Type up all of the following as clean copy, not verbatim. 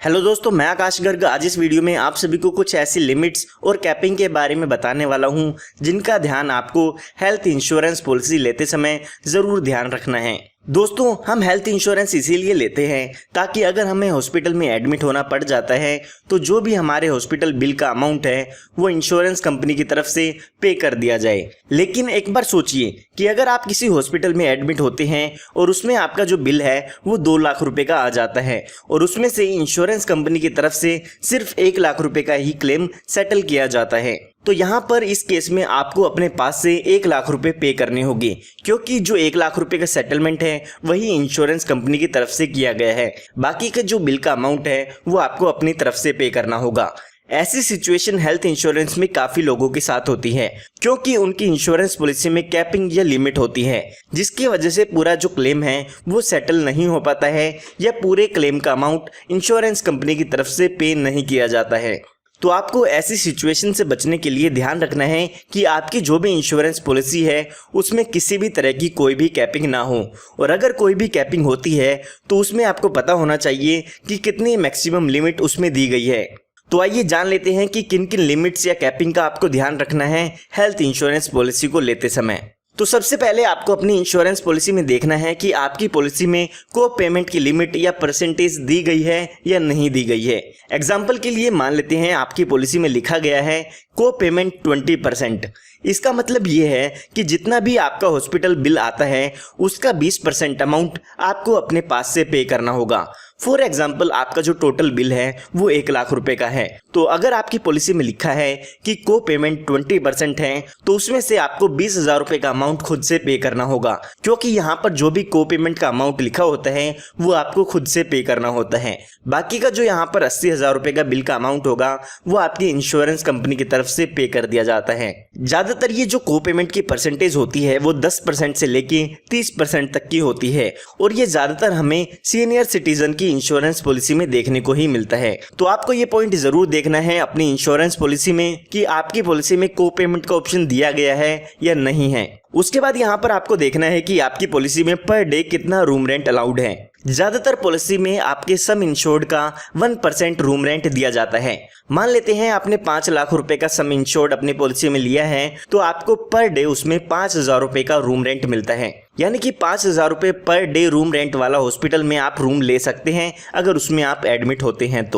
Hello दोस्तों, मैं आकाश गर्ग आज इस वीडियो में आप सभी को कुछ ऐसी लिमिट्स और कैपिंग के बारे में बताने वाला हूं जिनका ध्यान आपको हेल्थ इंश्योरेंस पॉलिसी लेते समय ज़रूर ध्यान रखना है। दोस्तों, हम हेल्थ इंश्योरेंस इसीलिए लेते हैं ताकि अगर हमें हॉस्पिटल में एडमिट होना पड़ जाता है तो जो भी हमारे हॉस्पिटल बिल का अमाउंट है वो इंश्योरेंस कंपनी की तरफ से पे कर दिया जाए। लेकिन एक बार सोचिए कि अगर आप किसी हॉस्पिटल में एडमिट होते हैं और उसमें आपका जो बिल है वो 2 लाख रुपए का आ जाता है और उसमें से इंश्योरेंस कंपनी की तरफ से सिर्फ 1 लाख रुपए का ही क्लेम सेटल किया जाता है, तो यहाँ पर इस केस में आपको अपने पास से 1 लाख रुपए पे करने होंगे, क्योंकि जो 1 लाख रुपए का सेटलमेंट है वही इंश्योरेंस कंपनी की तरफ से किया गया है। बाकी का जो बिल का अमाउंट है वो आपको अपनी तरफ से पे करना होगा। ऐसी सिचुएशन हेल्थ इंश्योरेंस में काफी लोगों के साथ होती है, क्योंकि उनकी इंश्योरेंस पॉलिसी में कैपिंग या लिमिट होती है, जिसकी वजह से पूरा जो क्लेम है वो सेटल नहीं हो पाता है या पूरे क्लेम का अमाउंट इंश्योरेंस कंपनी की तरफ से पे नहीं किया जाता है। तो आपको ऐसी सिचुएशन से बचने के लिए ध्यान रखना है कि आपकी जो भी इंश्योरेंस पॉलिसी है उसमें किसी भी तरह की कोई भी कैपिंग ना हो, और अगर कोई भी कैपिंग होती है तो उसमें आपको पता होना चाहिए कि कितनी मैक्सिमम लिमिट उसमें दी गई है। तो आइए जान लेते हैं कि किन किन लिमिट्स या कैपिंग का आपको ध्यान रखना है हेल्थ इंश्योरेंस पॉलिसी को लेते समय। तो सबसे पहले आपको अपनी इंश्योरेंस पॉलिसी में देखना है कि आपकी पॉलिसी में को पेमेंट की लिमिट या परसेंटेज दी गई है या नहीं दी गई है। एग्जाम्पल के लिए मान लेते हैं आपकी पॉलिसी में लिखा गया है को पेमेंट 20%। इसका मतलब ये है कि जितना भी आपका हॉस्पिटल बिल आता है उसका 20% अमाउंट आपको अपने पास से पे करना होगा। फॉर एग्जाम्पल आपका जो टोटल बिल है वो 1 लाख रुपए का है, तो अगर आपकी पॉलिसी में लिखा है कि को पेमेंट 20% है तो उसमें से आपको 20,000 रुपए का अमाउंट खुद से पे करना होगा, क्योंकि यहाँ पर जो भी को पेमेंट का अमाउंट लिखा होता है वो आपको खुद से पे करना होता है। बाकी का जो यहाँ पर 80,000 रुपए का बिल का अमाउंट होगा वो आपकी इंश्योरेंस कंपनी की तरफ से पे कर दिया जाता है। ज्यादातर ये जो को पेमेंट की परसेंटेज होती है वो 10% से लेके 30% तक की होती है, और ये ज्यादातर हमें सीनियर सिटीजन की इंश्योरेंस पॉलिसी में देखने को ही मिलता है। तो आपको ये पॉइंट जरूर देखना है अपनी इंश्योरेंस पॉलिसी में कि आपकी पॉलिसी में को पेमेंट का ऑप्शन दिया गया है या नहीं है। उसके बाद यहाँ पर आपको देखना है कि आपकी पॉलिसी में पर डे कितना रूम रेंट अलाउड है। ज्यादातर पॉलिसी में आपके सम इंश्योर्ड का 1% रूम रेंट दिया जाता है। मान लेते हैं आपने 5 लाख रुपए का सम इंश्योर्ड अपनी पॉलिसी में लिया है तो आपको पर डे उसमें 5,000 रुपए का रूम रेंट मिलता है, यानी कि 5,000 रुपए पर डे रूम रेंट वाला हॉस्पिटल में आप रूम ले सकते हैं अगर उसमें आप एडमिट होते हैं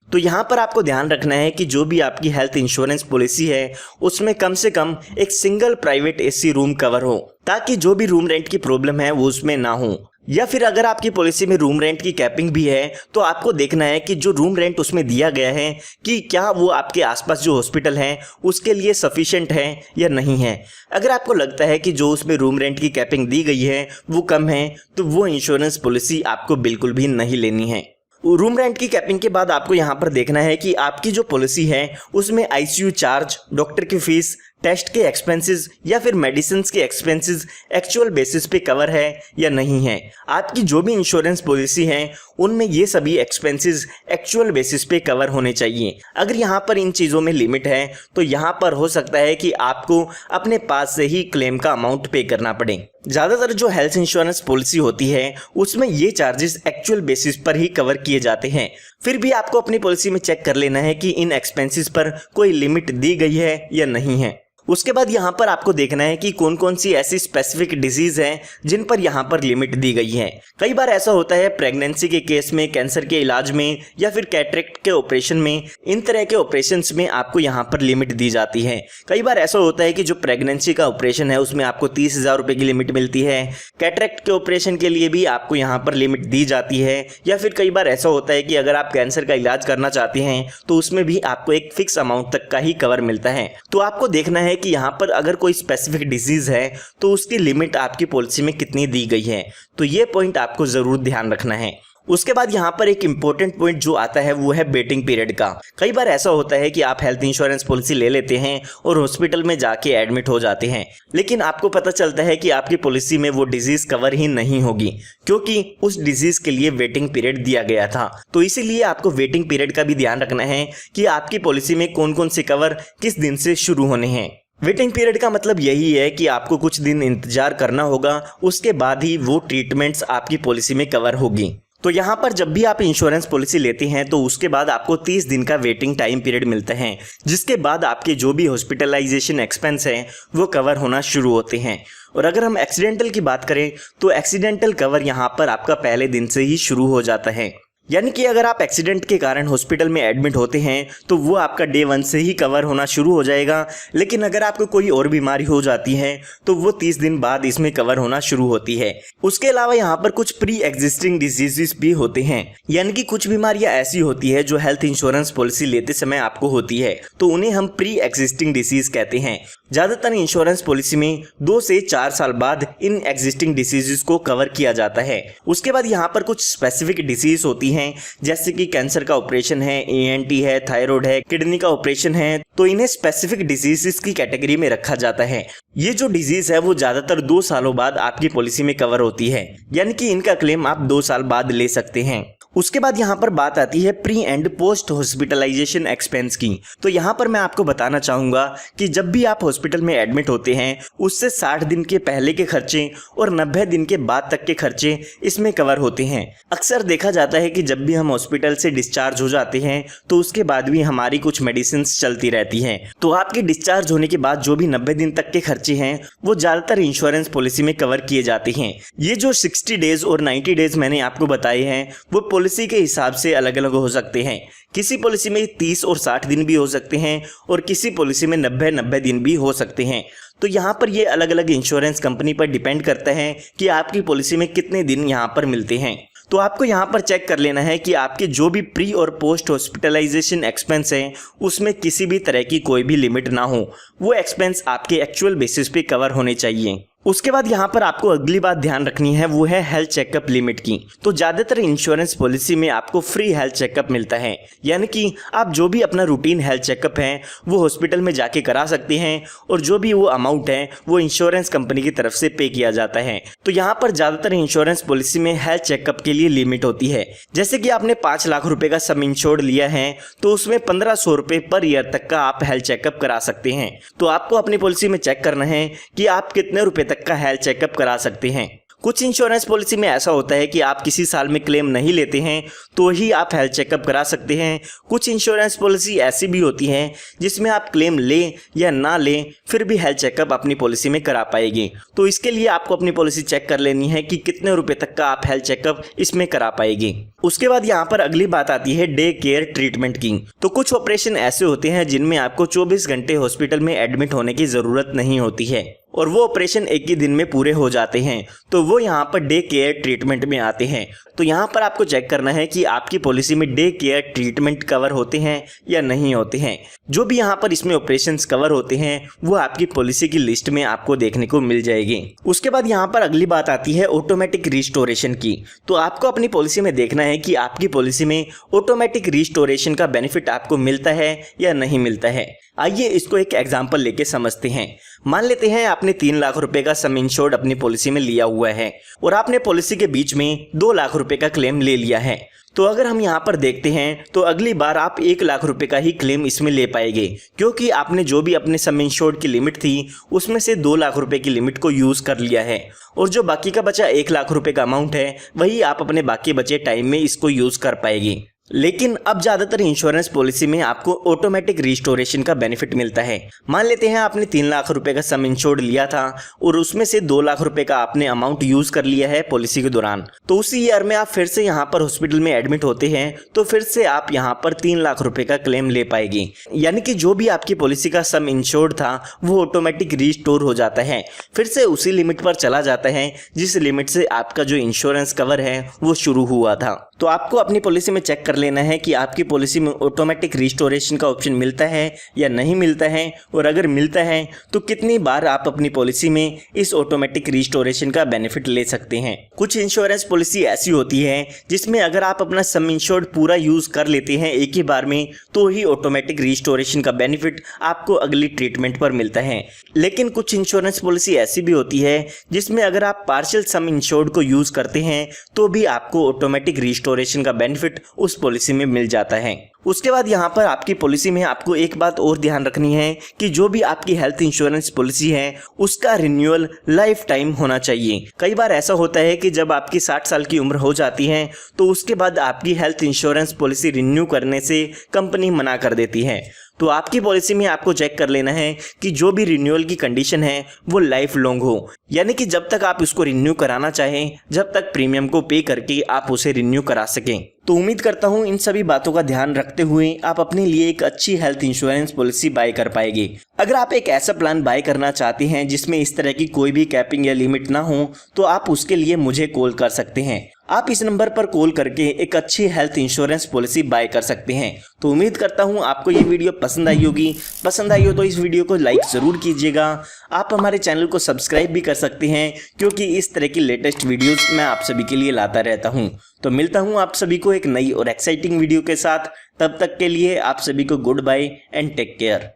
तो यहाँ पर आपको ध्यान रखना है कि जो भी आपकी हेल्थ इंश्योरेंस पॉलिसी है उसमें कम से कम एक single private AC room cover हो, ताकि जो भी रूम रेंट की प्रॉब्लम है वो उसमें ना हो। या फिर अगर आपकी पॉलिसी में रूम रेंट की कैपिंग भी है तो आपको देखना है कि जो रूम रेंट उसमें दिया गया है कि क्या वो आपके आसपास जो हॉस्पिटल है उसके लिए सफिशिएंट है या नहीं है। अगर आपको लगता है कि जो उसमें रूम रेंट की कैपिंग दी गई है वो कम है तो वो इंश्योरेंस पॉलिसी आपको बिल्कुल भी नहीं लेनी है। रूम रेंट की कैपिंग के बाद आपको यहाँ पर देखना है कि आपकी जो पॉलिसी है उसमें आईसीयू चार्ज, डॉक्टर की फीस, टेस्ट के एक्सपेंसेस या फिर मेडिसिन के एक्सपेंसेस एक्चुअल बेसिस पे कवर है या नहीं है। आपकी जो भी इंश्योरेंस पॉलिसी है उनमें ये सभी एक्सपेंसेस एक्चुअल बेसिस पे कवर होने चाहिए। अगर यहाँ पर इन चीज़ों में लिमिट है तो यहाँ पर हो सकता है कि आपको अपने पास से ही क्लेम का अमाउंट पे करना पड़े। ज़्यादातर जो हेल्थ इंश्योरेंस पॉलिसी होती है उसमें ये चार्जेस एक्चुअल बेसिस पर ही कवर किए जाते हैं। फिर भी आपको अपनी पॉलिसी में चेक कर लेना है कि इन एक्सपेंसेस पर कोई लिमिट दी गई है या नहीं है। उसके बाद यहाँ पर आपको देखना है कि कौन कौन सी ऐसी स्पेसिफिक डिजीज हैं जिन पर यहाँ पर लिमिट दी गई है। कई बार ऐसा होता है प्रेगनेंसी के केस में, कैंसर के इलाज में या फिर कैटरेक्ट के ऑपरेशन में, इन तरह के ऑपरेशंस में आपको यहाँ पर लिमिट दी जाती है। कई बार ऐसा होता है कि जो प्रेगनेंसी का ऑपरेशन है उसमें आपको 30,000 रुपए की लिमिट मिलती है। कैटरेक्ट के ऑपरेशन के लिए भी आपको यहाँ पर लिमिट दी जाती है। या फिर कई बार ऐसा होता है कि अगर आप कैंसर का इलाज करना चाहते हैं तो उसमें भी आपको एक फिक्स अमाउंट तक का ही कवर मिलता है। तो आपको देखना है कि यहाँ पर अगर कोई स्पेसिफिक डिजीज है तो उसकी लिमिट आपकी पॉलिसी में कितनी दी गई है, तो ये पॉइंट आपको जरूर ध्यान रखना है। उसके बाद यहाँ पर एक इंपॉर्टेंट पॉइंट जो आता है वो है वेटिंग पीरियड का। कई बार ऐसा होता है कि आप हेल्थ इंश्योरेंस पॉलिसी ले लेते हैं और हॉस्पिटल में जाके एडमिट हो जाते हैं, लेकिन आपको पता चलता है कि आपकी पॉलिसी में वो डिजीज कवर ही नहीं होगी, क्योंकि उस डिजीज के लिए वेटिंग पीरियड दिया गया था। तो इसीलिए आपको वेटिंग पीरियड का भी ध्यान रखना है कि आपकी पॉलिसी में कौन कौन से कवर किस दिन से शुरू होने हैं। वेटिंग पीरियड का मतलब यही है कि आपको कुछ दिन इंतजार करना होगा, उसके बाद ही वो ट्रीटमेंट्स आपकी पॉलिसी में कवर होगी। तो यहाँ पर जब भी आप इंश्योरेंस पॉलिसी लेते हैं तो उसके बाद आपको 30 दिन का वेटिंग टाइम पीरियड मिलता है, जिसके बाद आपके जो भी हॉस्पिटलाइजेशन एक्सपेंस है वो कवर होना शुरू होते हैं। और अगर हम एक्सीडेंटल की बात करें तो एक्सीडेंटल कवर यहाँ पर आपका पहले दिन से ही शुरू हो जाता है, यानी कि अगर आप एक्सीडेंट के कारण हॉस्पिटल में एडमिट होते हैं तो वो आपका डे 1 से ही कवर होना शुरू हो जाएगा। लेकिन अगर आपको कोई और बीमारी हो जाती है तो वो 30 दिन बाद इसमें कवर होना शुरू होती है। उसके अलावा यहाँ पर कुछ प्री एग्जिस्टिंग डिजीजेस भी होते हैं, यानी कि कुछ बीमारियां ऐसी होती है जो हेल्थ इंश्योरेंस पॉलिसी लेते समय आपको होती है, तो उन्हें हम प्री एग्जिस्टिंग डिसीज कहते हैं। ज्यादातर इंश्योरेंस पॉलिसी में 2 से 4 साल बाद इन एग्जिस्टिंग डिसीजेस को कवर किया जाता है। उसके बाद यहाँ पर कुछ स्पेसिफिक डिसीज होती हैं, जैसे कि कैंसर का ऑपरेशन है, ENT है, थायराइड है, किडनी का ऑपरेशन है, तो इन्हें स्पेसिफिक डिजीजेस की कैटेगरी में रखा जाता है। ये जो डिजीज है वो ज्यादातर 2 सालों बाद आपकी पॉलिसी में कवर होती है, यानी कि इनका क्लेम आप 2 साल बाद ले सकते हैं। उसके बाद यहाँ पर बात आती है pre and post hospitalization expense की। तो यहाँ पर मैं आपको बताना चाहूंगा कि जब भी आप हॉस्पिटल में एडमिट होते हैं उससे 60 दिन के पहले के खर्चे और 90 दिन के बाद तक के खर्चे इसमें कवर होते हैं। अक्सर देखा जाता है कि जब भी हम हॉस्पिटल से डिस्चार्ज हो जाते हैं तो उसके बाद भी हमारी कुछ मेडिसिन चलती रहती हैं, तो आपके डिस्चार्ज होने के बाद जो भी 90 दिन तक के खर्चे हैं वो ज्यादातर इंश्योरेंस पॉलिसी में कवर किए जाते हैं। ये जो 60 डेज और 90 डेज मैंने आपको बताए हैं वो पॉलिसी के हिसाब से अलग अलग हो सकते हैं। किसी पॉलिसी में 30 और 60 दिन भी हो सकते हैं और किसी पॉलिसी में 90 दिन भी हो सकते हैं। तो यहाँ पर ये अलग अलग इंश्योरेंस कंपनी पर डिपेंड करता है कि आपकी पॉलिसी में कितने दिन यहाँ पर मिलते हैं। तो आपको यहाँ पर चेक कर लेना है कि आपके जो भी प्री और पोस्ट हॉस्पिटलाइजेशन एक्सपेंस हैं उसमें किसी भी तरह की कोई भी लिमिट ना हो, वो एक्सपेंस आपके एक्चुअल बेसिस पे कवर होने चाहिए। उसके बाद यहाँ पर आपको अगली बात ध्यान रखनी है वो है हेल्थ चेकअप लिमिट की। तो ज्यादातर इंश्योरेंस पॉलिसी में आपको फ्री हेल्थ चेकअप मिलता है, यानी कि आप जो भी अपना रूटीन हेल्थ चेकअप है वो हॉस्पिटल में जाके करा सकते हैं और जो भी वो अमाउंट है वो इंश्योरेंस कंपनी की तरफ से पे किया जाता है। तो यहाँ पर ज्यादातर इंश्योरेंस पॉलिसी में हेल्थ चेकअप के लिए लिमिट होती है। जैसे कि आपने 5 लाख रुपए का सम इंश्योर्ड लिया है तो उसमें 1500 रुपए पर ईयर तक का आप हेल्थ चेकअप करा सकते हैं। तो आपको अपनी पॉलिसी में चेक करना है कि आप कितने रुपए तक का हेल्थ चेकअप करा सकते हैं। कुछ इंश्योरेंस पॉलिसी में ऐसा होता है कि आप किसी साल में क्लेम नहीं लेते हैं तो ही आप हेल्थ चेकअप करा सकते हैं। कुछ इंश्योरेंस पॉलिसी ऐसी भी होती है जिसमें आप क्लेम लें या ना लें फिर भी हेल्थ चेकअप अपनी पॉलिसी में करा पाएंगे। तो इसके लिए आपको अपनी पॉलिसी चेक कर लेनी है कि कितने रुपए तक का आप हेल्थ चेकअप इसमें करा पाएंगे। उसके बाद यहाँ पर अगली बात आती है डे केयर ट्रीटमेंट की। तो कुछ ऑपरेशन ऐसे होते हैं जिनमें आपको 24 घंटे हॉस्पिटल में एडमिट होने की जरूरत नहीं होती है और वो ऑपरेशन एक ही दिन में पूरे हो जाते हैं, तो वो यहाँ पर डे केयर ट्रीटमेंट में आते हैं। तो यहाँ पर आपको चेक करना है कि आपकी पॉलिसी में डे केयर ट्रीटमेंट कवर होते हैं या नहीं होते हैं। जो भी यहाँ पर इसमें ऑपरेशंस कवर होते हैं वो आपकी पॉलिसी की लिस्ट में आपको देखने को मिल जाएगी। उसके बाद यहाँ पर अगली बात आती है ऑटोमेटिक रिस्टोरेशन की। तो आपको अपनी पॉलिसी में देखना है कि आपकी पॉलिसी में ऑटोमेटिक रिस्टोरेशन का बेनिफिट आपको मिलता है या नहीं मिलता है। आइए इसको एक एग्जांपल लेके समझते हैं। मान लेते हैं आपने 3 लाख रुपए का सम इंश्योर्ड अपनी पॉलिसी में लिया हुआ है और आपने पॉलिसी के बीच में 2 लाख रुपए का क्लेम ले लिया है। तो अगर हम यहाँ पर देखते हैं तो अगली बार आप 1 लाख रुपए का ही क्लेम इसमें ले पाएंगे, क्योंकि आपने जो भी अपने सम इंश्योर्ड की लिमिट थी उसमें से 2 लाख रुपए की लिमिट को यूज कर लिया है और जो बाकी का बचा 1 लाख रुपए का अमाउंट है वही आप अपने बाकी बचे टाइम में इसको यूज कर पाएंगे। लेकिन अब ज्यादातर इंश्योरेंस पॉलिसी में आपको ऑटोमेटिक रिस्टोरेशन का बेनिफिट मिलता है। मान लेते हैं आपने 3 लाख रुपए का सम इंश्योर्ड लिया था और उसमें से 2 लाख रुपए का आपने अमाउंट यूज कर लिया है पॉलिसी के दौरान, तो उसी ईयर में आप फिर से यहाँ पर हॉस्पिटल में एडमिट होते हैं तो फिर से आप यहाँ पर 3 लाख रुपए का क्लेम ले पाएंगे। यानी कि जो भी आपकी पॉलिसी का सम इंश्योर्ड था वो ऑटोमेटिक रिस्टोर हो जाता है, फिर से उसी लिमिट पर चला जाता है जिस लिमिट से आपका जो इंश्योरेंस कवर है वो शुरू हुआ था। तो आपको अपनी पॉलिसी में चेक कर लेना है कि आपकी पॉलिसी में ऑटोमेटिक रिस्टोरेशन का ऑप्शन मिलता है या नहीं मिलता है, और अगर मिलता है तो कितनी बार आप अपनी पॉलिसी में इस ऑटोमेटिक रिस्टोरेशन का बेनिफिट ले सकते हैं। कुछ इंश्योरेंस पॉलिसी ऐसी होती है जिसमें अगर आप अपना सम इंश्योर्ड पूरा यूज कर लेते हैं एक ही बार में तो ही ऑटोमेटिक रिस्टोरेशन का बेनिफिट आपको अगली ट्रीटमेंट पर मिलता है। लेकिन कुछ इंश्योरेंस पॉलिसी ऐसी भी होती है जिसमें अगर आप पार्शियल सम इंश्योर्ड को यूज करते हैं तो भी आपको ऑटोमेटिक रिस्टोरेशन रिस्टोरेशन का बेनिफिट उस पॉलिसी में मिल जाता है। उसके बाद यहाँ पर आपकी पॉलिसी में आपको एक बात और ध्यान रखनी है कि जो भी आपकी हेल्थ इंश्योरेंस पॉलिसी है उसका रिन्यूअल लाइफ टाइम होना चाहिए। कई बार ऐसा होता है कि जब आपकी 60 साल की उम्र हो जाती है तो उसके बाद आपकी हेल्थ इंश्योरेंस पॉलिसी रिन्यू करने से कंपनी मना कर देती है। तो आपकी पॉलिसी में आपको चेक कर लेना है कि जो भी रिन्यूअल की कंडीशन है वो लाइफ लॉन्ग हो, यानी कि जब तक आप इसको रिन्यू कराना चाहें, जब तक प्रीमियम को पे करके आप उसे रिन्यू करा सकें। तो उम्मीद करता हूं इन सभी बातों का ध्यान रखते हुए आप अपने लिए एक अच्छी हेल्थ इंश्योरेंस पॉलिसी बाय कर पाएंगे। अगर आप एक ऐसा प्लान बाय करना चाहते हैं जिसमें इस तरह की कोई भी कैपिंग या लिमिट ना हो तो आप उसके लिए मुझे कॉल कर सकते हैं। आप इस नंबर पर कॉल करके एक अच्छी हेल्थ इंश्योरेंस पॉलिसी बाय कर सकते हैं। तो उम्मीद करता हूं आपको ये वीडियो पसंद आई होगी। पसंद आई हो तो इस वीडियो को लाइक ज़रूर कीजिएगा। आप हमारे चैनल को सब्सक्राइब भी कर सकते हैं क्योंकि इस तरह की लेटेस्ट वीडियोस मैं आप सभी के लिए लाता रहता हूं। तो मिलता हूं आप सभी को एक नई और एक्साइटिंग वीडियो के साथ। तब तक के लिए आप सभी को good bye and take care.